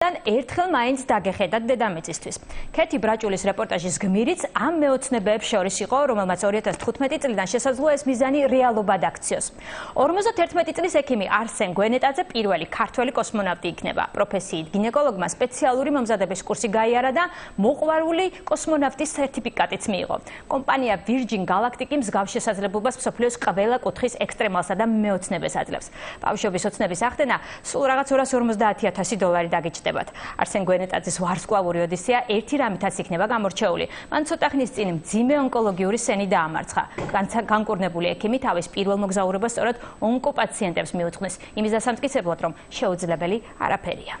ერთხელ მაინც დაგეხედათ დედამიწისთვის. ქეთი ბრაჭულის რეპორტაჟის გმირიც ამ მეოცნებებს შორის იყო, რომელმაც 2015 წლიდან შესაძლოა ეს მიზანი რეალობად აქციოს. 51 წლის ექიმი არსენ გვენეტაძე პირველი ქართველი კოსმონავტი იქნება. პროფესიით გინეკოლოგმა სპეციალური მომზადების კურსი გაიარა და მოყვარული კოსმონავტის სერტიფიკატიც მიიღო. კომპანია Virgin Galactic მსგავს შესაძლებლობას მსოფლიოს ყველა კუთხის ექსტრემალსა და მეოცნებას აძლევს. ბავშვობის ოცნების ახდენა სულ რაღაც $250,000 დაგიჩნდება. არსენ გვენეტაძის ვარსკვლავური ოდისეა ერთი რამითაც იქნება გამორჩეული. მან ცოტა ხნის წინ მძიმე ონკოლოგიური სენი დაამარცხა. განკურნებული ექიმი თავის პირველ მოგზაურობას სწორედ ონკოპაციენტებს მიუძღვნის, იმის დასამტკიცებლად, რომ შეუძლებელი არაფერია.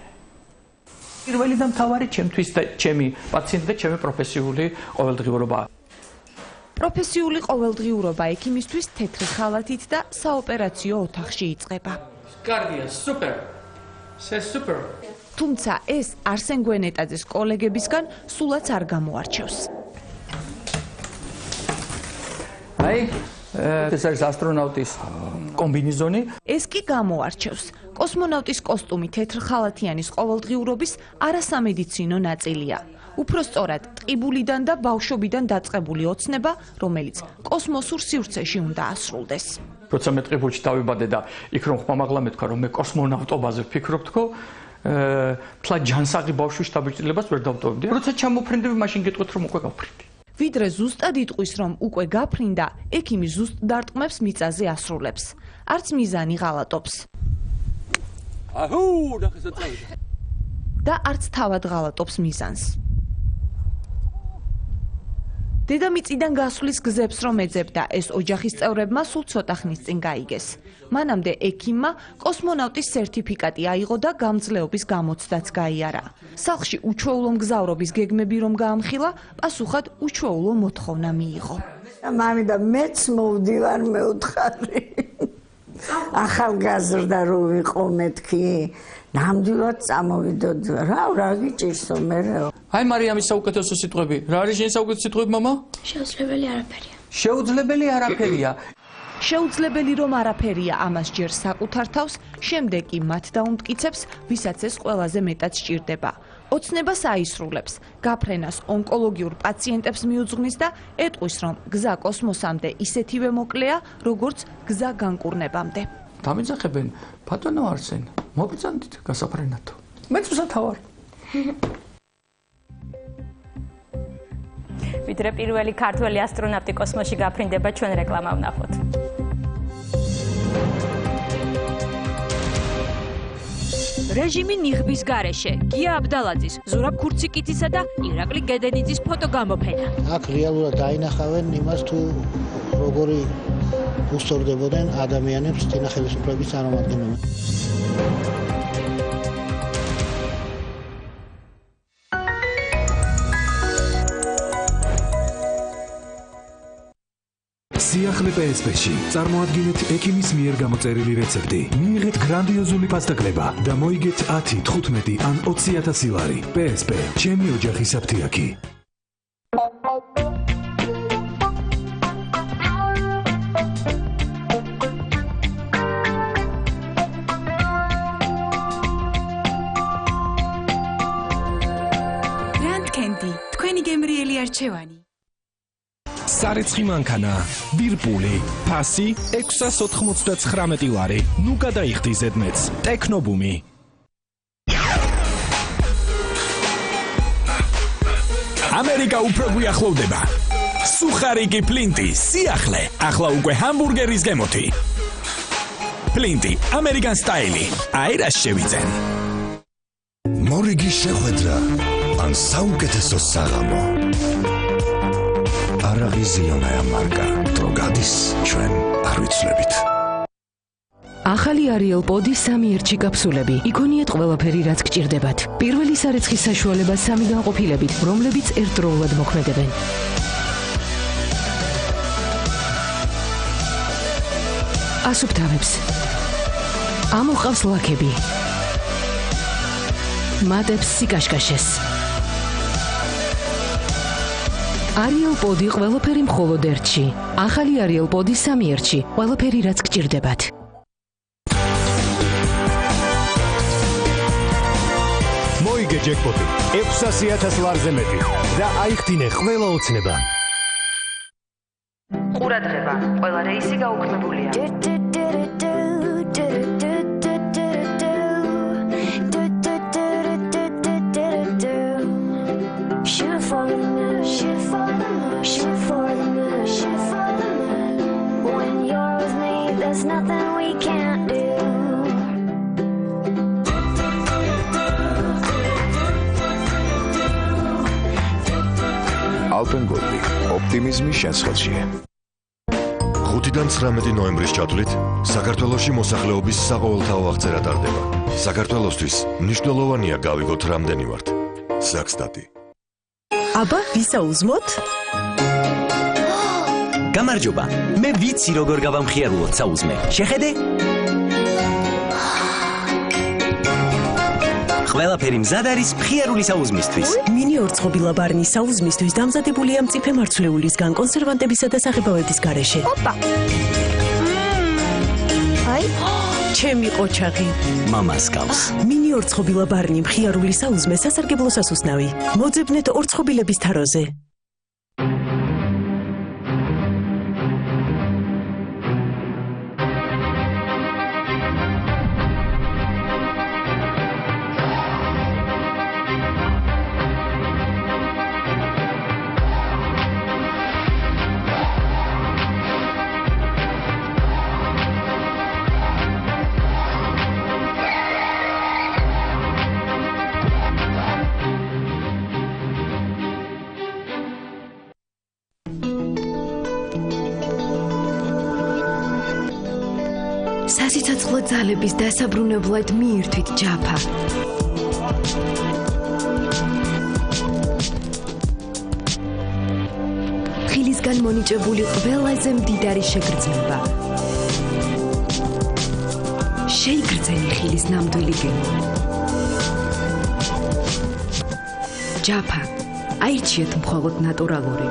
პირველი და მთავარი ჩემთვის და ჩემი პაციენტი და ჩემი პროფესიული ყოველდღიურობაა. პროფესიული ყოველდღიურობა ექიმისთვის თეთრი ხალათით და საოპერაციო ოთახში იწყება. კარგია, სუპერ. სუპერ. თუმცა ეს არსენ გვენეტაძის კოლეგებისგან სულაც არ გამოარჩევს. ეს არის ასტრონავტის კომბინეზონი. ეს კი გამოარჩევს. კოსმონავტის კოსტუმი თეთრხალათიანის ყოველდღიურობის არასამედიცინო ნაწილია. უფრო სწორად, ტყიბულიდან და ბავშვობიდან დაწყებული ოცნება, რომელიც კოსმოსურ სივრცეში უნდა ასრულდეს. როცა მე ტყიბულში დავიბადე და იქ რომ ხმამაღლა მეთქვა, რომ მე კოსმონავტობაზე ვფიქრობ თქო, თლა ჯანსაღი ბავშვის შთაბეჭდილებას ვერ დავტოვებდი. როცა ჩამოფრინდები, მაშინ გეტყვით, რომ უკვე გავფრინდი. ვიდრე ზუსტად იტყვის, რომ უკვე გაფრინდა, ექიმი ზუსტ დარტყმებს მიწაზე ასრულებს. არც მიზანი ღალატობს. და არც თავად ღალატობს მიზანს. დედამიწიდან გასვლის გზებს რომ ეძებდა, ეს ოჯახის წევრებმა სულ ცოტა ხნის წინ გაიგეს. მანამდე ექიმმა კოსმონავტის სერტიფიკატი აიღო და გამძლეობის გამოცდაც გაიარა. სახლში უჩვეულო მგზავრობის გეგმები რომ გაამხილა, პასუხად უჩვეულო მოთხოვნა მიიღო. მამიდა მეც მოვდივარ მეუთხარი. ახალგაზრდა რო ვიყო მეთქი, ნამდვილად წამოვიდოდ. რა გიჭირსო მერეო. აი მარიამის საუკეთესო სიტყვები. რა არის შენი საუკეთესო სიტყვები, მამა? შეუძლებელი არაფერია. შეუძლებელი არაფერია. შეუძლებელი რომ არაფერია ამას ჯერ საკუთარ თავს, შემდეგ კი მათ დაუმტკიცებს, ვისაც ეს ყველაზე მეტად სჭირდება. ოცნებას აისრულებს, გაფრენას ონკოლოგიურ პაციენტებს მიუძღვნის და ეტყვის, რომ გზა კოსმოსამდე ისეთივე მოკლეა, როგორც გზა განკურნებამდე. დამიძახებენ, ბატონო არსენ, მოგიწანდით გასაფრენათო. მეც მსათავარ. ვიდრე პირველი ქართველი ასტრონავტი კოსმოსში გაფრინდება, ჩვენ რეკლამა ვნახოთ. რეჟიმი ნიღბის გარეშე, გია აბდალაძის, ზურაბ ქურციკიძისა და ირაკლი გედენიძის ფოტო გამოფენა. აქ რეალურად დაინახავენ იმას, თუ როგორი უსწორდებოდნენ ადამიანებს წინა ხელისუფლების წარმომადგენლები. სიახლე PSP-ში წარმოადგინეთ ექიმის მიერ გამოწერილი რეცეპტი. მიიღეთ გრანდიოზული პასტაკლება და მოიგეთ 10, 15 ან 20,000 ლარი. PSP, ჩემი ოჯახის აფთიაქი. Grand Candy, თქვენი გემრიელი არჩევანი. სარეცხი მანქანა, ვირპული, ფასი 699 ლარი. ნუ გადაიხდი ზედმეტს. ტექნობუმი. ამერიკა უფრო გვიახლოვდება. სუხარიკი პლინტი, სიახლე, ახლა უკვე ჰამბურგერის გემოთი. პლინტი, ამერიკან სტაილი. აირას შევიძენ. მორიგი შეხვედრა ან საუკეთესო საღამო. არაღიზიონაა მარკა, დრო გადის, ჩვენ არ ვიცვლებით. ახალი Ariel Pod-ის 3 ერთში კაფსულები. იქონიეთ ყველაფერი, რაც გჭირდებათ. პირველი სარეცხის საშუალება 3 განყოფილებით, რომლებიც ერთდროულად მოქმედებენ. ასუფთავებს. ამოყავს ლაქები. მატებს სიკაშკაშეს. Ariel Pod-ი ყველაფერი მხოლოდ ერთში. ახალი Ariel Pod-ი 3 ერთში, ყველაფერი, რაც გჭირდებათ. მოიგე ჯეკპოტი 600,000 ლარზე მეტი და აიხდინე ყველა ოცნება. ყურადღება, ყველა რეისი გაუქმებულია. There's nothing we can't do. Alpengoldi, optimizmi შენს ხელშია. 5-დან 19 ნოემბრის ჩათვლით საქართველოში მოსახლეობის საყოველთაო აღწერა ტარდება. საქართველოსთვის მნიშვნელოვანია გავიგოთ რამდენი ვართ. Საქსტატი. აბა, ვისაუზმოთ? გამარჯობა. მე ვიცი როგორ გავამხიარულოთ საუზმე. შეხედე? ყველაფერი მზად არის მხიარული საუზმისთვის. მინი ორცხობილა ბარნის საუზმისთვის დამზადებულია მწიფე მარცვლეულისგან კონსერვანტებისა და საღებავების გარეშე. ოპა. აი, ჩემი ყოჩაღი. მამას გავს. მინი ორცხობილა ბარნი მხიარული საუზმე სასარგებლო სასუსნავი. მოძებნეთ ორცხობილების თაროზე. სასიცოცხლო ძალების დასაბრუნებლად მიირთვით ჯაფა. ხილისგან მონიჭებული ყველაზე მდიდარი შეგრძნება. შეიგრძენი ხილის ნამდვილი გემო. ჯაფა, აირჩიეთ მხოლოდ ნატურალური.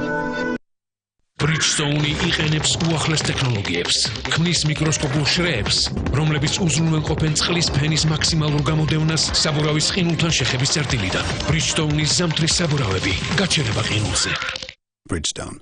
Bridgestone იყენებს უახლეს ტექნოლოგიებს, ქმნის მიკროსკოპულ შრეებს, რომლებიც უზრუნველყოფენ წყლის ფენის მაქსიმალურ გამოდევნას საბურავის ყინულთან შეხების წერტილიდან. Bridgestone-ის ზამთრის საბურავები, გაჩერება ყინულზე. Bridgestone.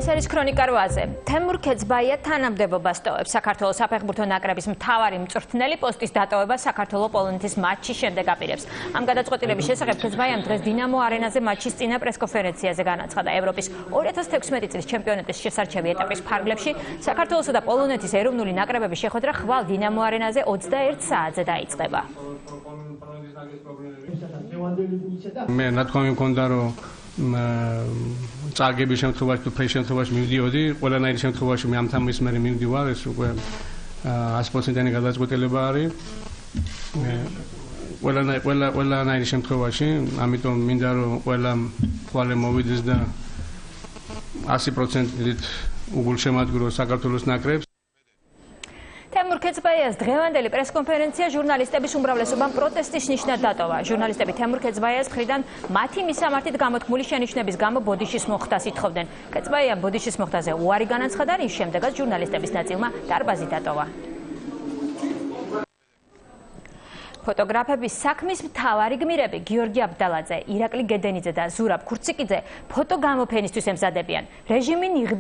ეს არის ქრონიკა 8-ზე. თემურ ქეცბაია თანამდებობას ტოვებს. საქართველოს საფეხბურთო ნაკრების მთავარი მწვრთნელი პოსტის დატოვება საქართველო-პოლონეთის მატჩის შემდეგ აპირებს. ამ გადაწყვეტილების შესახებ ქეცბაიამ დღეს დინამო არენაზე მატჩის წინა პრესკონფერენციაზე განაცხადა. ევროპის 2016 წლის ჩემპიონატის შესარჩევი ეტაპის ფარგლებში საქართველოსა და პოლონეთის ეროვნული ნაკრებების შეხვედრა ხვალ დინამო არენაზე 21 საათზე დაიწყება. მე ნათქვამი მქონდა რომ წაგების შემთხვევაში თუ ფრეის შემთხვევაში მივდიოდი, ყველანაირი შემთხვევაში მე ამ თამის მე მივდივარ, ეს უკვე 100%-იანი გადაწყვეტილება არის. ყველანაირი შემთხვევაში, ამიტომ მინდა რომ ყველა თვალე მოვიდეს და 100%-ით უგულშემატკივროს საქართველოს ნაკრებს. თემურ ქეცბაიას დღევანდელი პრესკონფერენცია ჟურნალისტების უმრავლესობამ პროტესტის ნიშნად დატოვა. ჟურნალისტები თემურ ქეცბაიას მხრიდან მათი მისამართით გამოთქმული შენიშვნების გამო ბოდიშის მოხდას ითხოვდნენ. ქეცბაიამ ბოდიშის მოხდაზე უარი განაცხადა, რის შემდეგაც ჟურნალისტების ნაწილმა დარბაზი დატოვა. ფოტოგრაფების საქმის მთავარი გმირები გიორგი აბდალაძე, ირაკლი გედენიძე და ზურაბ ქურციკიძე ფოტო გამოფენისთვის ემზადებიან. რეჟიმი